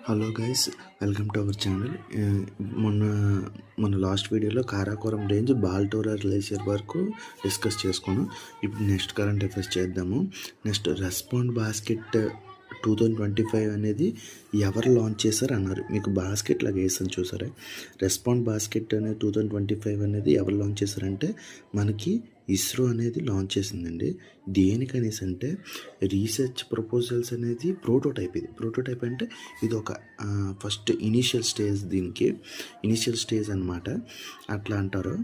Hello guys, welcome to our channel. మొన్న మన last వీడియోలో కారాకోరం రేంజ్ బాల్టోరా గ్లేషియర్ వరకు డిస్కస్ చేసుకున్నాం. ఇప్పుడు నెక్స్ట్ కరెంట్ అఫైర్స్ చేద్దాము. నెక్స్ట్ రెస్పాండ్ బాస్కెట్ 2025 అనేది ఎవరు లాంచ్ చేశారు అన్నారు. మీకు బాస్కెట్ లాగా వేసాను చూసారా. రెస్పాండ్ బాస్కెట్ అనేది 2025 అనేది ఎవరు లాంచ్ చేశారంటే మనకి ఇస్రో అనేది లాంచ్ చేసిందండి. దేనికనేసి అంటే రీసెర్చ్ ప్రపోజల్స్ అనేది ప్రోటోటైప్. ఇది ప్రోటోటైప్ అంటే ఇది ఒక ఫస్ట్ ఇనీషియల్ స్టేజ్, దీనికి ఇనీషియల్ స్టేజ్ అనమాట, అట్లా అంటారు.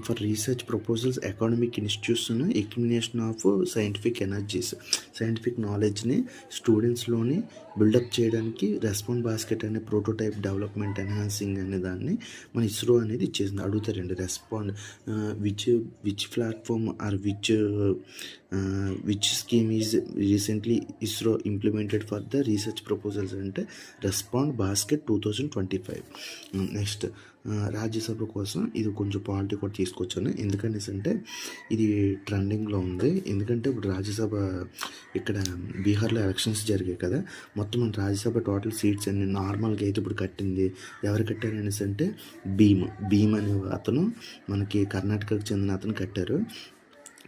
ఫర్ రీసెర్చ్ ప్రపోజల్స్ అకాడమిక్ ఇన్స్టిట్యూట్స్ను acquisition of scientific energies, scientific నాలెడ్జ్ని స్టూడెంట్స్లోని బిల్డప్ చేయడానికి రెస్పాండ్ బాస్కెట్ అనే ప్రోటోటైప్ డెవలప్మెంట్ ఎన్హాన్సింగ్ అనే దాన్ని మన ఇస్రో అనేది ఇచ్చేసింది. అడుగుతారండి, respond which platform or which scheme is recently ISRO implemented for the research proposals అంటే రెస్పాండ్ బాస్కెట్ 2025. నెక్స్ట్ రాజ్యసభ కోసం ఇది కొంచెం పాలిటీ కూడా తీసుకొచ్చాను. ఎందుకనేసి అంటే ఇది ట్రెండింగ్లో ఉంది. ఎందుకంటే ఇప్పుడు రాజ్యసభ ఇక్కడ బీహార్లో ఎలక్షన్స్ జరిగాయి కదా, మొత్తం మన రాజ్యసభ టోటల్ సీట్స్ అన్ని నార్మల్గా అయితే ఇప్పుడు కట్టింది ఎవరు కట్టారు అనేసి అంటే భీమ్ అనే అతను, మనకి కర్ణాటకకు చెందిన అతను కట్టారు.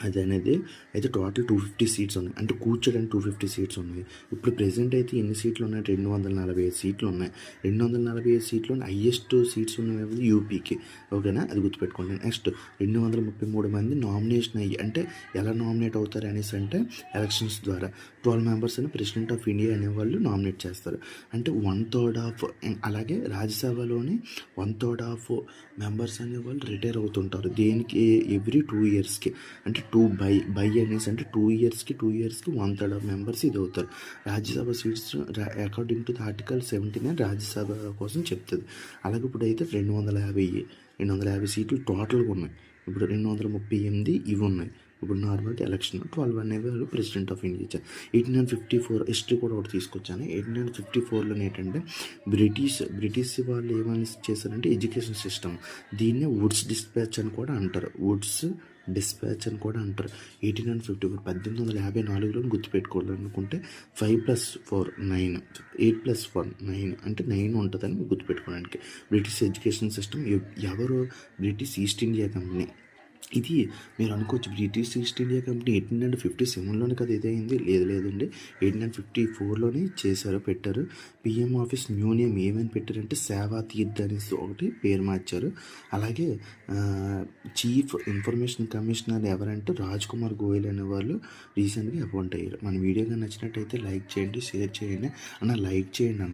అది అనేది అయితే టోటల్ 250 సీట్స్ ఉన్నాయి. అంటే కూర్చోడానికి 250 సీట్స్ ఉన్నాయి. ఇప్పుడు ప్రెసెంట్ అయితే ఎన్ని సీట్లు ఉన్నాయి? 245 సీట్లు ఉన్నాయి. 245 సీట్లు హైయెస్ట్ సీట్స్ ఉన్నవి యూపీకి. ఓకేనా, అది గుర్తుపెట్టుకోండి. నెక్స్ట్ 233 మంది నామినేషన్ అయ్యి, అంటే ఎలా నామినేట్ అవుతారు అనేసి అంటే ఎలక్షన్స్ ద్వారా 12 మెంబర్స్ అని ప్రెసిడెంట్ ఆఫ్ ఇండియా అనేవాళ్ళు నామినేట్ చేస్తారు. అంటే 1/3 ఆఫ్, అలాగే రాజ్యసభలోని 1/3 ఆఫ్ మెంబర్స్ అనేవాళ్ళు రిటైర్ అవుతుంటారు. దేనికి? ఎవ్రీ 2 ఇయర్స్కి. అంటే 2 బై అనేసి అంటే 2 ఇయర్స్కి 1/3 ఆఫ్ మెంబర్స్ ఇది అవుతారు. Rajya Sabha seats according to the article 79 Rajya Sabha కోసం చెప్తుంది. అలాగే ఇప్పుడు అయితే 250 సీట్లు టోటల్గా ఉన్నాయి. ఇప్పుడు 238 ఇవి ఉన్నాయి. ఇప్పుడు నార్మల్గా ఎలక్షన్ 12 అనేవి వాళ్ళు ప్రెసిడెంట్ ఆఫ్ ఇండియా ఇచ్చారు. 1854 హిస్టరీ కూడా ఒకటి తీసుకొచ్చాను. 1854లో ఏంటంటే బ్రిటిష్ వాళ్ళు ఏమని చేశారంటే ఎడ్యుకేషన్ సిస్టమ్, దీన్నే వుడ్స్ డిస్పాచ్ అని కూడా అంటారు. 1854 1854లో గుర్తుపెట్టుకోవాలనుకుంటే 5+4 9, 8+1 9 అంటే 9 ఉంటుందని గుర్తుపెట్టుకోవడానికి. బ్రిటిష్ ఎడ్యుకేషన్ సిస్టమ్ ఎవరు? British east India company. ఇది మీరు అనుకోవచ్చు, బ్రిటిష్ ఈస్ట్ ఇండియా కంపెనీ 1857లోనే కదా ఇదైంది. లేదండి, 1854లోనే పెట్టారు. పిఎం ఆఫీస్ న్యూ నేమ్ ఏమని పెట్టారంటే సేవా తీర్థ్ అనేసి ఒకటి పేరు మార్చారు. అలాగే చీఫ్ ఇన్ఫర్మేషన్ కమిషనర్ ఎవరంటే రాజ్ కుమార్ గోయల్ అనే వాళ్ళు రీసెంట్గా అపాయింట్ అయ్యారు. మన వీడియో కానీ నచ్చినట్టయితే లైక్ చేయండి, షేర్ చేయండి. లైక్ చేయండి.